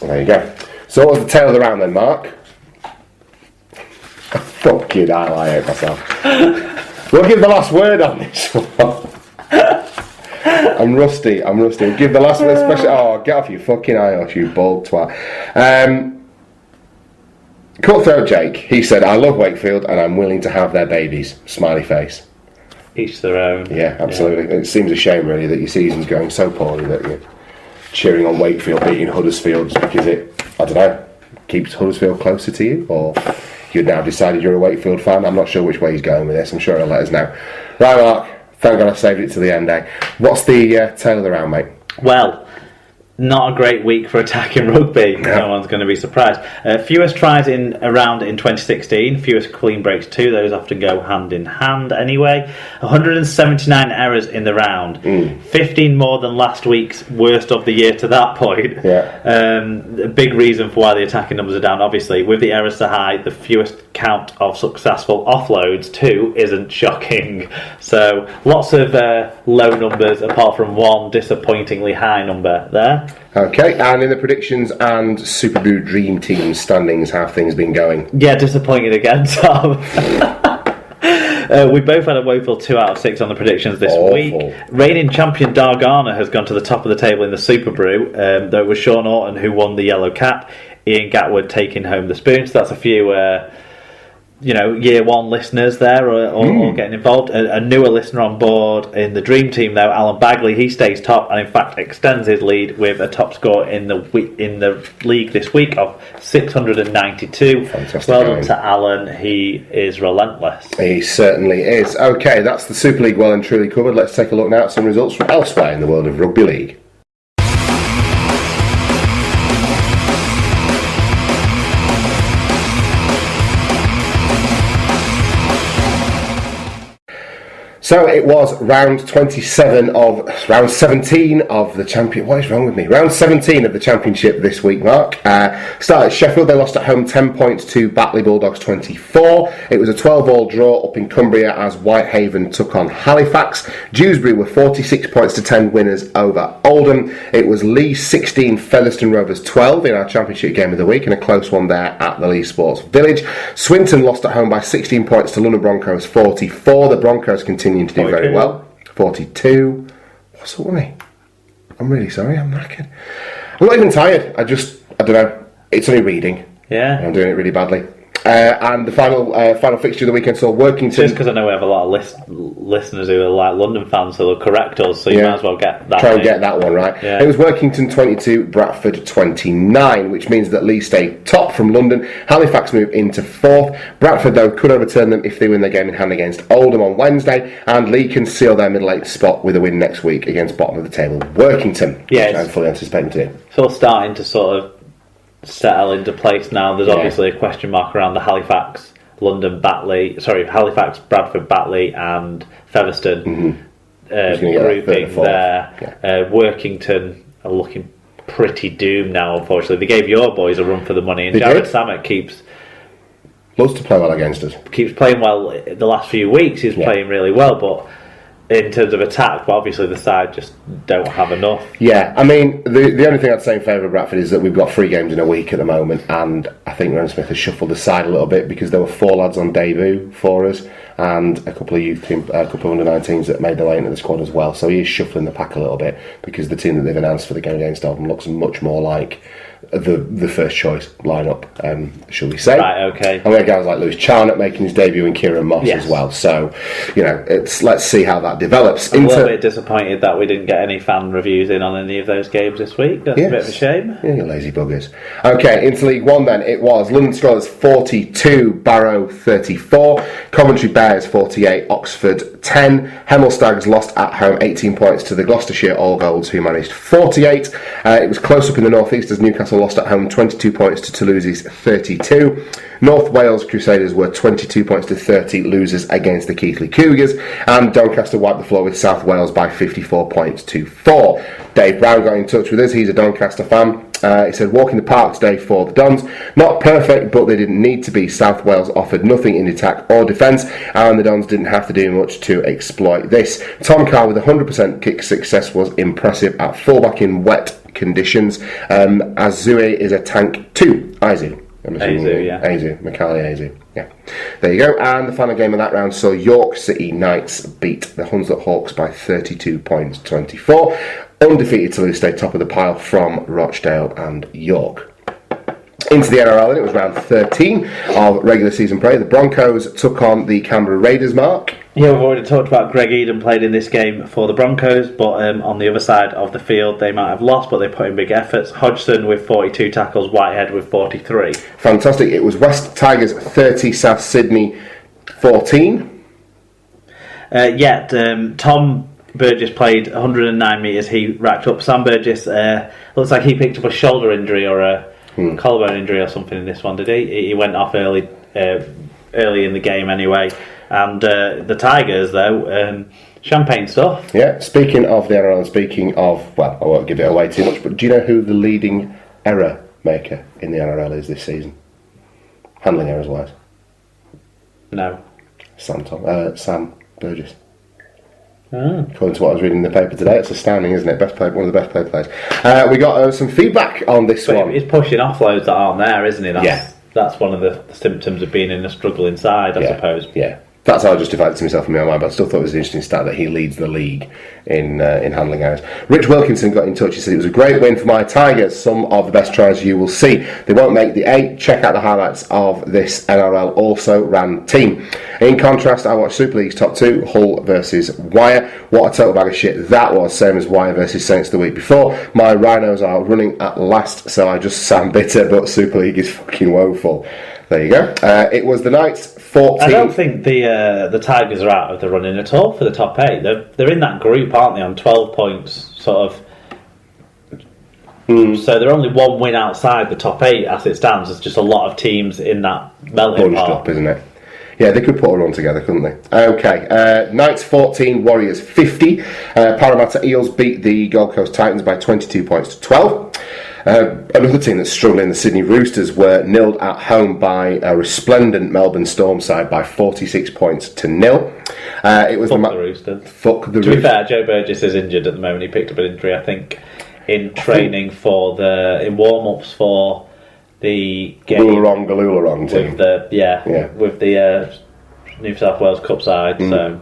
There you go. So what was the tail of the round then, Mark? Fucking hell, I hate myself. We'll give the last word on this one. I'm rusty. We'll give the last word, especially... Oh, get off your fucking eyewash, you bald twat. Cutthroat Jake, he said, I love Wakefield and I'm willing to have their babies. Smiley face. Each their own. Yeah, absolutely. Yeah. It seems a shame, really, that your season's going so poorly that you're cheering on Wakefield beating Huddersfield because it, I don't know, keeps Huddersfield closer to you, or you've now decided you're a Wakefield fan. I'm not sure which way he's going with this. I'm sure he'll let us know. Right, Mark, thank God I saved it to the end, eh? What's the tail of the round, mate? Well, not a great week for attacking rugby. No one's going to be surprised. Fewest tries in a round in 2016, fewest clean breaks too. Those often go hand in hand anyway. 179 errors in the round. 15 more than last week's worst of the year to that point. A big reason for why the attacking numbers are down, obviously. With the errors so high, the fewest count of successful offloads too isn't shocking. So lots of low numbers apart from one disappointingly high number there. Okay, and in the predictions and Super Boo Dream Team standings, how have things been going? Yeah, disappointed again, Tom. We both had a woeful 2 out of 6 on the predictions this week. Reigning champion Dargana has gone to the top of the table in the Super Brew, though it was Sean Orton who won the yellow cap, Ian Gatwood taking home the spoon. So that's a few year one listeners there all getting involved. A newer listener on board in the Dream Team though, Alan Bagley, he stays top and in fact extends his lead with a top score in the league this week of 692. Fantastic. Well done to Alan, he is relentless. He certainly is. Okay, that's the Super League well and truly covered. Let's take a look now at some results from elsewhere in the world of rugby league. So it was round 17 of the champion. What is wrong with me? Round 17 of the championship this week, Mark. Started Sheffield. They lost at home 10 points to Batley Bulldogs 24. It was a 12-all draw up in Cumbria as Whitehaven took on Halifax. Dewsbury were 46 points to 10 winners over Oldham. It was Leigh 16, Featherstone Rovers 12 in our championship game of the week, and a close one there at the Leigh Sports Village. Swinton lost at home by 16 points to London Broncos 44. The Broncos continue to do very well. 42. What's up with me? I'm really sorry, I'm knackered. I'm not even tired. I don't know. It's only reading. Yeah. I'm doing it really badly. And the final fixture of the weekend saw Workington. Just because I know we have a lot of listeners who are like London fans, so they'll correct us, so you might as well get that. Try and get that one right. Yeah. It was Workington 22, Bradford 29, which means that Leigh stayed top from London. Halifax moved into 4th. Bradford, though, could overturn them if they win their game in hand against Oldham on Wednesday, and Leigh can seal their middle 8th spot with a win next week against bottom of the table Workington, which I'm fully anticipating to do. So starting to sort of settle into place now. There's obviously a question mark around the Halifax, Bradford, Batley and Featherstone grouping there. Workington are looking pretty doomed now, unfortunately. They gave your boys a run for the money, and Jared Samet keeps loves to play well against us. Keeps playing well the last few weeks. He's playing really well, but in terms of attack, but obviously the side just don't have enough. Yeah, I mean, the only thing I'd say in favour of Bradford is that we've got 3 games in a week at the moment, and I think Ron Smith has shuffled the side a little bit because there were 4 lads on debut for us and a couple of youth team, a couple of under-19s that made their way into the squad as well. So he is shuffling the pack a little bit because the team that they've announced for the game against Oldham looks much more like the first choice lineup, shall we say? Right, okay. And we had guys like Lewis Charnock making his debut and Kieran Moss as well. So, let's see how that develops. I'm a little bit disappointed that we didn't get any fan reviews in on any of those games this week. That's a bit of a shame. Yeah, you lazy buggers. Okay, into League One then. It was London Strollers 42, Barrow 34, Coventry Bears 48, Oxford 10. Hemel Stags lost at home 18 points to the Gloucestershire All Golds, who managed 48. It was close up in the North East as Newcastle lost at home 22 points to Toulouse's 32. North Wales Crusaders were 22 points to 30 losers against the Keighley Cougars, and Doncaster wiped the floor with South Wales by 54 points to 4. Dave Brown got in touch with us. He's a Doncaster fan. He said, walking the park today for the Dons. Not perfect, but they didn't need to be. South Wales offered nothing in attack or defence, and the Dons didn't have to do much to exploit this. Tom Carr with 100% kick success was impressive at fullback in wet conditions. Azue is a tank 2. Aizu. Aizu, yeah. Aizu, Macaulay Aizu. Yeah. There you go. And the final game of that round saw York City Knights beat the Hunslet Hawks by 32 points, 24. Undefeated to stay top of the pile from Rochdale and York. Into the NRL, and it was round 13 of regular season play. The Broncos took on the Canberra Raiders, Mark. Yeah, we've already talked about Greg Eden played in this game for the Broncos, but on the other side of the field they might have lost, but they put in big efforts. Hodgson with 42 tackles, Whitehead with 43. Fantastic. It was West Tigers 30, South Sydney 14. Tom Burgess played 109 metres. He racked up. Sam Burgess looks like he picked up a shoulder injury or a collarbone injury or something in this one, did he? He went off early in the game anyway. And the Tigers, though, champagne stuff. Yeah, speaking of the NRL and speaking of, well, I won't give it away too much, but do you know who the leading error maker in the NRL is this season? Handling errors wise. No. Sam Burgess. Oh. According to what I was reading in the paper today, it's astounding, isn't it? Best player, one of the best paid players. We got some feedback on this one. He's pushing offloads that aren't there, isn't he? Yeah. That's one of the symptoms of being in a struggling side, I suppose. Yeah. That's how I justified it to myself in my own mind, but I still thought it was an interesting stat that he leads the league in handling errors. Rich Wilkinson got in touch. He said it was a great win for my Tigers. Some of the best tries you will see. They won't make the 8. Check out the highlights of this NRL also ran team. In contrast, I watched Super League's top 2, Hull versus Wire. What a total bag of shit that was, same as Wire versus Saints the week before. My Rhinos are running at last, so I just sound bitter, but Super League is fucking woeful. There you go. It was the Knights 14. I don't think the Tigers are out of the running at all for the top 8. They're in that group, aren't they, on 12 points, sort of. So they're only one win outside the top 8 as it stands. There's just a lot of teams in that melting pot. Bunched up, isn't it? Yeah, they could put a run together, couldn't they? Okay, Knights 14, Warriors 50. Parramatta Eels beat the Gold Coast Titans by 22 points to 12. Another team that's struggling, the Sydney Roosters, were nilled at home by a resplendent Melbourne Storm side by 46 points to 0. It was the Roosters. Fuck the Roosters. To be fair, Joe Burgess is injured at the moment. He picked up an injury, I think, in training in warm-ups for the game. Galoolarong team. With the New South Wales Cup side. So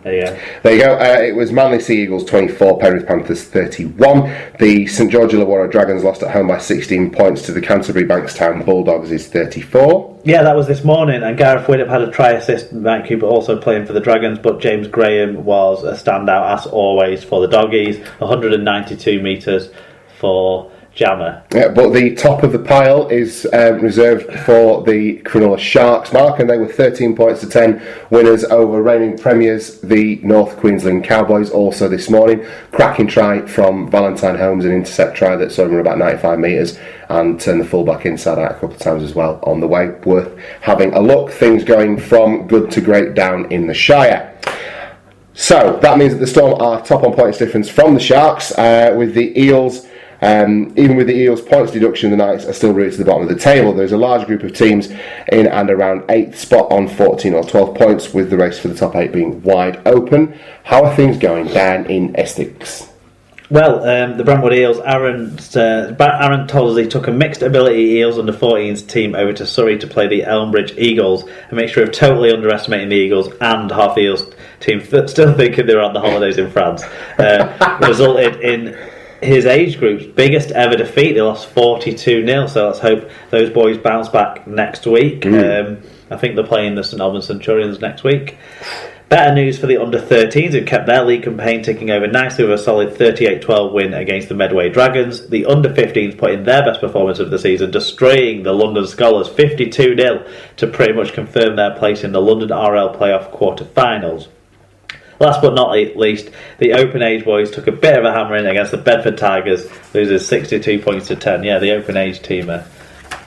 there you go. It was Manly Sea Eagles 24, Penrith Panthers 31. The St George Illawarra Dragons lost at home by 16 points to the Canterbury Bankstown Bulldogs is 34. Yeah, that was this morning, and Gareth Widdop had a try assist. Mike Cooper also playing for the Dragons, but James Graham was a standout as always for the Doggies. 192 metres for Jammer. Yeah, but the top of the pile is reserved for the Cronulla Sharks, Mark, and they were 13 points to 10 winners over reigning premiers, the North Queensland Cowboys, also this morning. Cracking try from Valentine Holmes, an intercept try that saw him run about 95 metres and turned the fullback inside out a couple of times as well on the way. Worth having a look. Things going from good to great down in the Shire. So that means that the Storm are top on points difference from the Sharks, with the Eels. Even with the Eels' points deduction, the Knights are still rooted to the bottom of the table. There's a large group of teams in and around 8th spot on 14 or 12 points, with the race for the top 8 being wide open. How are things going down in Essex? Well, the Brentwood Eels, Aaron told us he took a mixed ability Eels under 14s team over to Surrey to play the Elmbridge Eagles, a mixture of totally underestimating the Eagles and half the Eels team still thinking they were on the holidays in France. Resulted in his age group's biggest ever defeat. They lost 42-0, so let's hope those boys bounce back next week. I think they're playing the St Albans Centurions next week. Better news for the under-13s, who kept their league campaign ticking over nicely with a solid 38-12 win against the Medway Dragons. The under-15s put in their best performance of the season, destroying the London Scholars 52-0 to pretty much confirm their place in the London RL playoff quarter-finals. Last but not least, the Open Age boys took a bit of a hammering against the Bedford Tigers, losing 62 points to 10. Yeah, the Open Age team are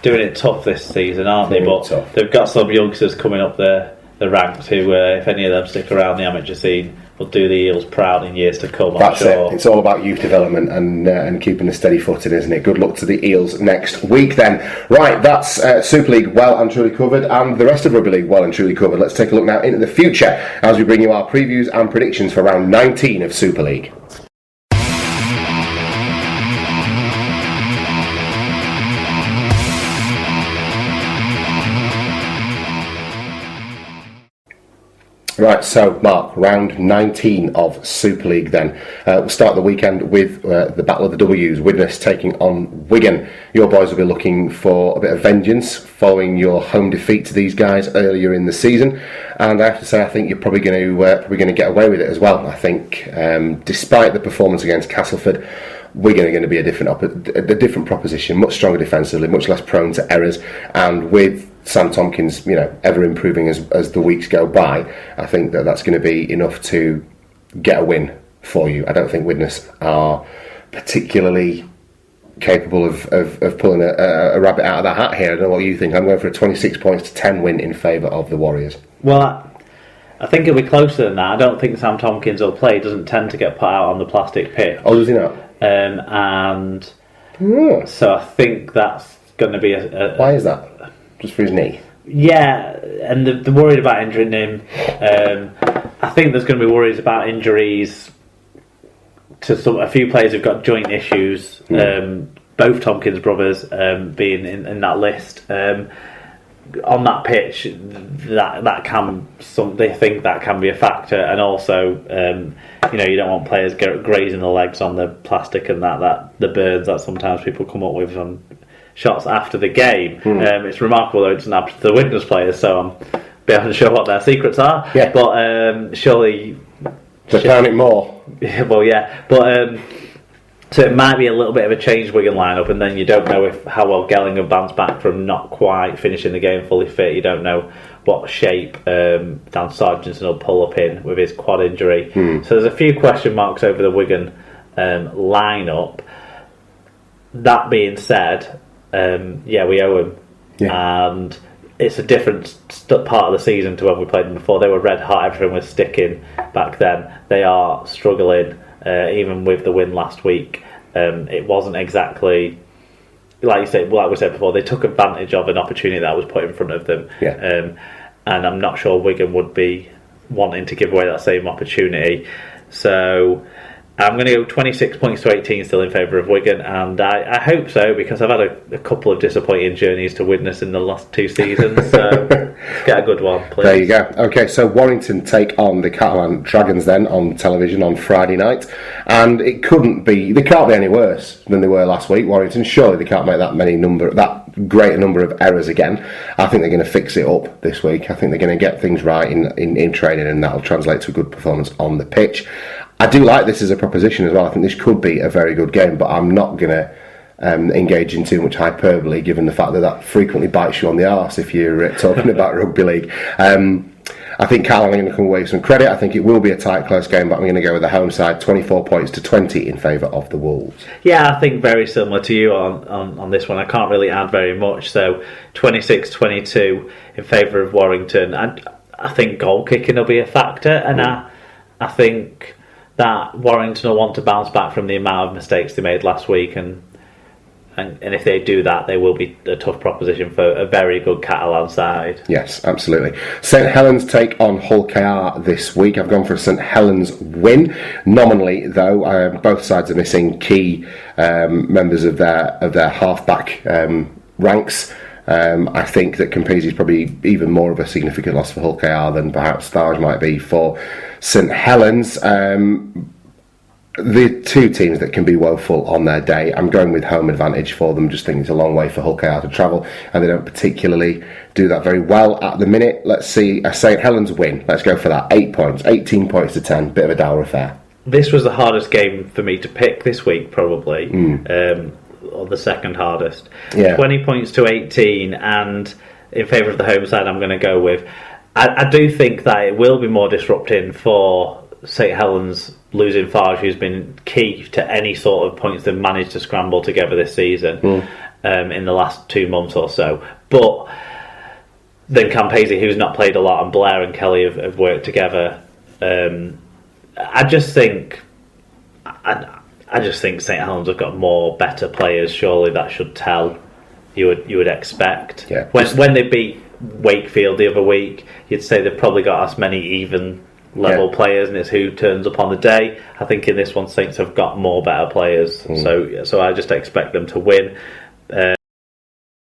doing it tough this season, aren't they? But tough. They've got some youngsters coming up the ranks who, if any of them stick around the amateur scene, will do the Eels proud in years to come. That's it. It's all about youth development and keeping a steady footing, isn't it? Good luck to the Eels next week then. Right, that's Super League well and truly covered, and the rest of Rugby League well and truly covered. Let's take a look now into the future as we bring you our previews and predictions for round 19 of Super League. Right, so Mark, round 19 of Super League then. We'll start the weekend with the Battle of the W's, Widnes'd taking on Wigan. Your boys will be looking for a bit of vengeance following your home defeat to these guys earlier in the season. And I have to say, I think you're probably going to get away with it as well. I think, despite the performance against Castleford, Wigan are going to be a different proposition, much stronger defensively, much less prone to errors, and with Sam Tompkins, ever improving as the weeks go by, I think that's going to be enough to get a win for you. I don't think Widnes are particularly capable of pulling a rabbit out of the hat here. I don't know what you think. I'm going for a 26 points to 10 win in favour of the Warriors. Well, I think it'll be closer than that. I don't think Sam Tompkins will play. He doesn't tend to get put out on the plastic pitch. Oh, does he not? So I think that's going to be a... Why is that? Just for his knee? Yeah, and they're worried about injuring him. I think there's going to be worries about injuries to a few players who've got joint issues. Both Tompkins brothers being in that list. On that pitch, they think that can be a factor, and also you don't want players grazing the legs on the plastic and that the burns that sometimes people come up with on shots after the game. It's remarkable though it doesn't happen to the Widnes players, so I'm be able to show what their secrets are. Yeah. But surely to count it more. Well, yeah, but. So it might be a little bit of a changed Wigan lineup, and then you don't know how well Gellinger bounced back from not quite finishing the game fully fit. You don't know what shape Dan Sargentson will pull up in with his quad injury. So there's a few question marks over the Wigan lineup. That being said, we owe him, and it's a different part of the season to when we played them before. They were red hot, everything was sticking back then. They are struggling. Even with the win last week, it wasn't exactly like we said before. They took advantage of an opportunity that was put in front of them, and I'm not sure Wigan would be wanting to give away that same opportunity. So I'm going to go 26 points to 18 still in favour of Wigan, and I hope so, because I've had a couple of disappointing journeys to Widnes in the last two seasons, so get a good one, please. There you go. Okay, so Warrington take on the Catalan Dragons then on television on Friday night, and they can't be any worse than they were last week, Warrington. Surely they can't make that great number of errors again. I think they're going to fix it up this week. I think they're going to get things right in training, and that'll translate to a good performance on the pitch. I do like this as a proposition as well. I think this could be a very good game, but I'm not going to engage in too much hyperbole, given the fact that frequently bites you on the arse if you're talking about rugby league. I think Catalan are going to come away with some credit. I think it will be a tight, close game, but I'm going to go with the home side, 24 points to 20 in favour of the Wolves. Yeah, I think very similar to you on this one. I can't really add very much. So 26-22 in favour of Warrington. And I think goal kicking will be a factor, and I think that Warrington will want to bounce back from the amount of mistakes they made last week, and if they do that, they will be a tough proposition for a very good Catalan side. Yes, absolutely. St Helens take on Hull KR this week. I've gone for a St Helens win. Nominally, though, both sides are missing key members of their half-back ranks. I think that Campese is probably even more of a significant loss for Hull KR than perhaps Starge might be for St Helens. The two teams that can be woeful on their day, I'm going with home advantage for them. Just think it's a long way for Hull KR to travel, and they don't particularly do that very well at the minute. Let's see a St Helens win. Let's go for that. 8 points, 18 points to 10. Bit of a dour affair. This was the hardest game for me to pick this week, probably. Or the second hardest. 20 points to 18, and in favour of the home side I'm going to go with. I do think that it will be more disrupting for St Helens losing Farge, who's been key to any sort of points they've managed to scramble together this season in the last 2 months or so. But then Campese, who's not played a lot, and Blair and Kelly have worked together. I just think St Helens have got more better players. Surely that should tell. You would expect. Yeah. When they beat Wakefield the other week, you'd say they've probably got as many even level players, and it's who turns up on the day. I think in this one, Saints have got more better players. So I just expect them to win.